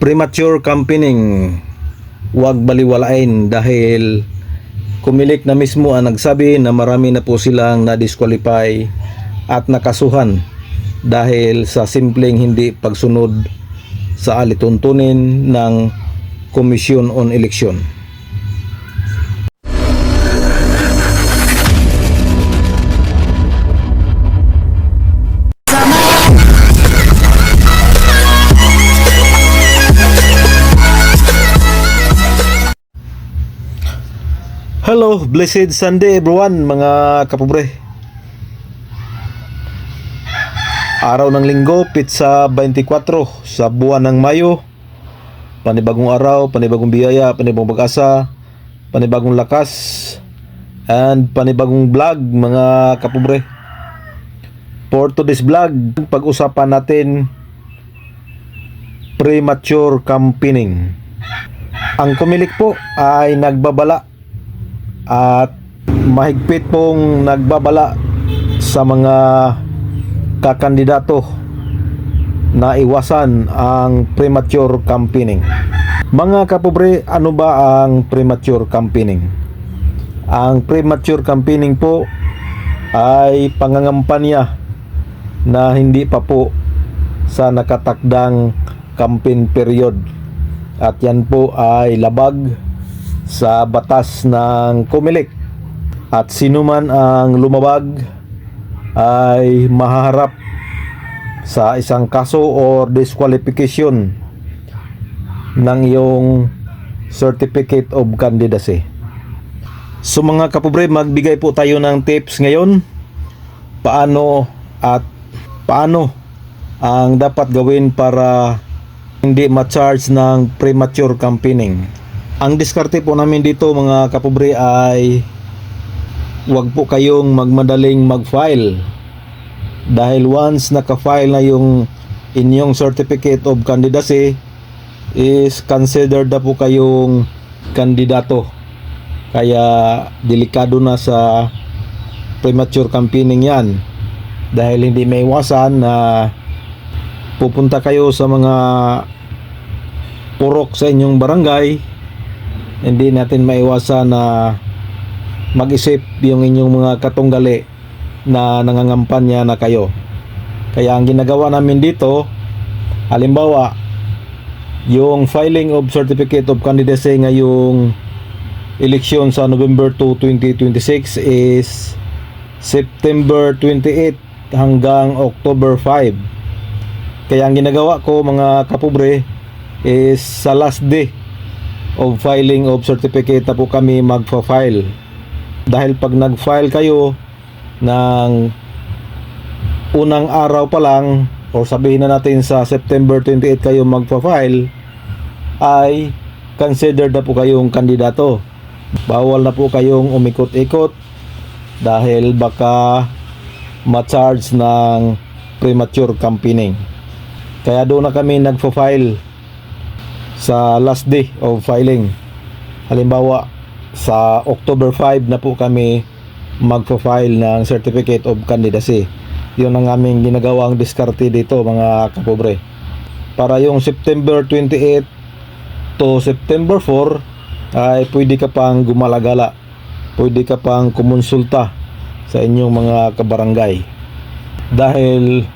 Premature campaigning, huwag baliwalain dahil Kumilik na mismo ang nagsabi na marami na po silang na-disqualify at nakasuhan dahil sa simpleng hindi pagsunod sa alituntunin ng Commission on Election. Hello, blessed Sunday everyone mga kapobre. Araw ng linggo, pitsa 24 sa buwan ng Mayo. Panibagong araw, panibagong biyaya, panibagong pag-asa, panibagong lakas, and panibagong vlog mga kapobre. For today's vlog, pag-usapan natin premature campaigning. Ang Comelec po ay nagbabala at mahigpit pong nagbabala sa mga kakandidato na iwasan ang premature campaigning. Mga kapobre, ano ba ang premature campaigning? Ang premature campaigning po ay pangangampanya na hindi pa po sa nakatakdang campaign period, at yan po ay labag sa batas ng Comelec, at sino man ang lumabag ay mahaharap sa isang kaso or disqualification ng iyong certificate of candidacy. So mga kapobre, magbigay po tayo ng tips ngayon paano ang dapat gawin para hindi ma-charge ng premature campaigning. Ang diskarte po namin dito mga kapobre ay huwag po kayong magmadaling mag-file, dahil once naka-file na yung inyong certificate of candidacy is considered na po kayong kandidato. Kaya delikado na sa premature campaigning yan, dahil hindi may iwasan na pupunta kayo sa mga purok sa inyong barangay. Hindi natin maiwasan na mag-isip yung inyong mga katunggali na nangangampanya na kayo. Kaya ang ginagawa namin dito, halimbawa yung filing of certificate of candidacy ngayong eleksyon sa November 2, 2026 is September 28 hanggang October 5. Kaya ang ginagawa ko mga kapobre is sa last day of filing of certificate na po kami magpa-file. Dahil pag nag-file kayo ng unang araw pa lang, o sabihin na natin sa September 28 kayo magpa-file, ay considered na po kayong kandidato. Bawal na po kayong umikot-ikot dahil baka ma-charge ng premature campaigning. Kaya doon na kami nagpa-file sa last day of filing. Halimbawa sa October 5 na po kami magpa-file ng certificate of candidacy. Yun ang aming ginagawang diskarte dito mga kapobre. Para yung September 28 to September 4 ay pwede ka pang gumalagala, pwede ka pang kumonsulta sa inyong mga kabarangay. Dahil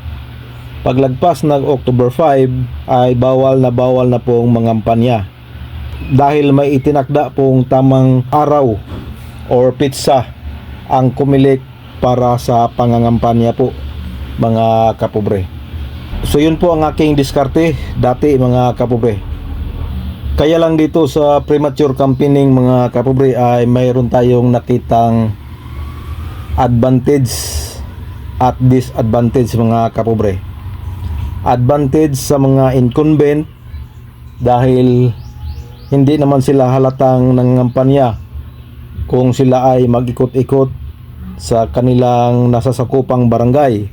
paglagpas ng October 5 ay bawal na pong mangampanya, dahil may itinakda pong tamang araw or pitsa ang Comelec para sa pangangampanya po mga kapobre. So yun po ang aking diskarte dati mga kapobre. Kaya lang dito sa premature campaigning mga kapobre ay mayroon tayong nakitang advantage at disadvantage mga kapobre. Advantage sa mga incumbent dahil hindi naman sila halatang nangangampanya kung sila ay mag-ikot-ikot sa kanilang nasasakupang barangay,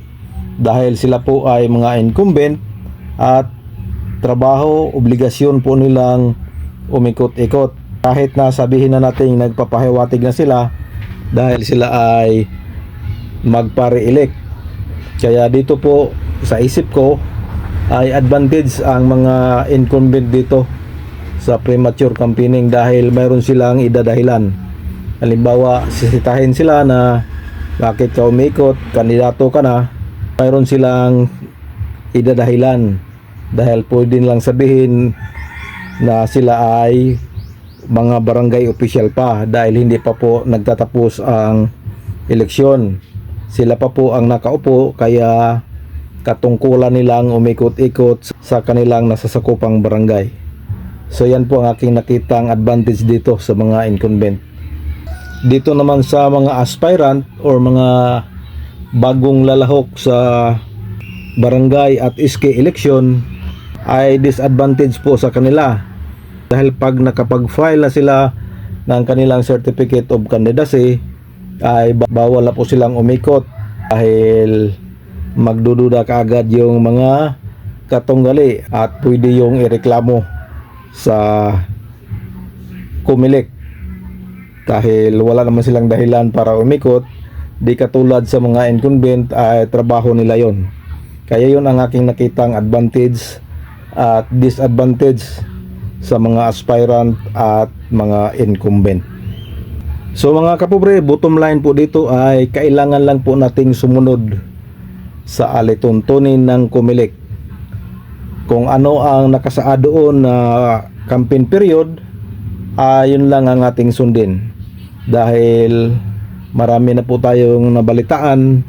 dahil sila po ay mga incumbent at trabaho, obligasyon po nilang umikot-ikot. Kahit na sabihin na natin nagpapahiwatig na sila dahil sila ay magpare-elect. Kaya dito po sa isip ko ay advantage ang mga incumbent dito sa premature campaigning dahil mayroon silang idadahilan. Halimbawa, sisitahin sila na bakit ka umikot, kandidato ka na, mayroon silang idadahilan dahil pwede nilang sabihin na sila ay mga barangay official pa dahil hindi pa po nagtatapos ang eleksyon. Sila pa po ang nakaupo kaya katungkulan nilang umikot-ikot sa kanilang nasasakupang barangay. So yan po ang aking nakitang advantage dito sa mga incumbent. Dito naman sa mga aspirant or mga bagong lalahok sa barangay at SK election ay disadvantage po sa kanila dahil pag nakapag-file na sila ng kanilang certificate of candidacy ay bawal na po silang umikot dahil magdududa kaagad yung mga katunggali at pwede yung ireklamo sa COMELEC dahil wala naman silang dahilan para umikot. Di katulad sa mga incumbent ay trabaho nila yon. Kaya yun ang aking nakitang advantage at disadvantage sa mga aspirant at mga incumbent. So mga kapobre, bottom line po dito ay kailangan lang po nating sumunod sa alituntunin ng COMELEC. Kung ano ang nakasaad doon na campaign period, yun lang ang ating sundin. Dahil marami na po tayong nabalitaan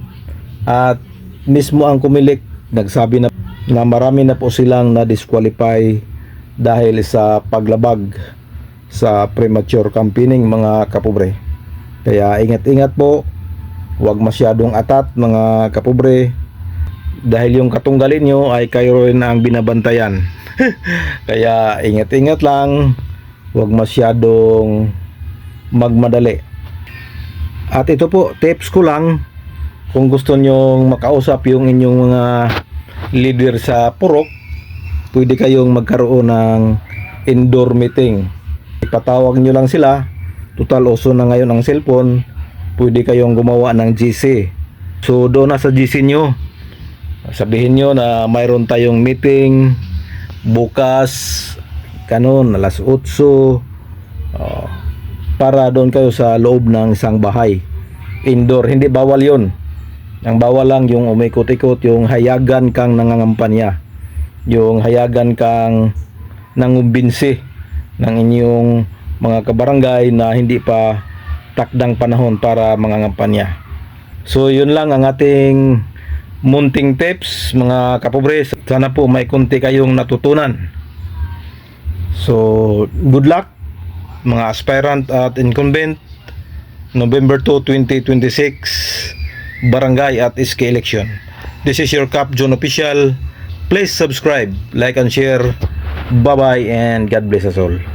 at mismo ang COMELEC nagsabi na marami na po silang na-disqualify dahil sa paglabag sa premature campaigning mga kapobre. Kaya ingat-ingat po, huwag masyadong atat mga kapobre dahil yung katunggalin nyo ay kayo rin ang binabantayan. Kaya ingat-ingat lang, huwag masyadong magmadali. At ito po, tips ko lang, kung gusto nyong makausap yung inyong mga leader sa purok, pwede kayong magkaroon ng indoor meeting. Ipatawag nyo lang sila, total uso na ngayon ang cellphone, pwede kayong gumawa ng GC. So doon na sa GC nyo, sabihin nyo na mayroon tayong meeting bukas kanon alas 8, para doon kayo sa loob ng isang bahay. Indoor, hindi bawal yon. Ang bawal lang yung umikot-ikot, yung hayagan kang nangangampanya, yung hayagan kang nangumbinsi ng inyong mga kabarangay na hindi pa takdang panahon para mangangampanya. So yun lang ang ating munting tips mga kapobre. Sana po may konti kayong natutunan. So good luck mga aspirant at incumbent, November 2, 2026 barangay at SK election. This is your Cap John Official. Please subscribe, like and share. Bye bye and God bless us all.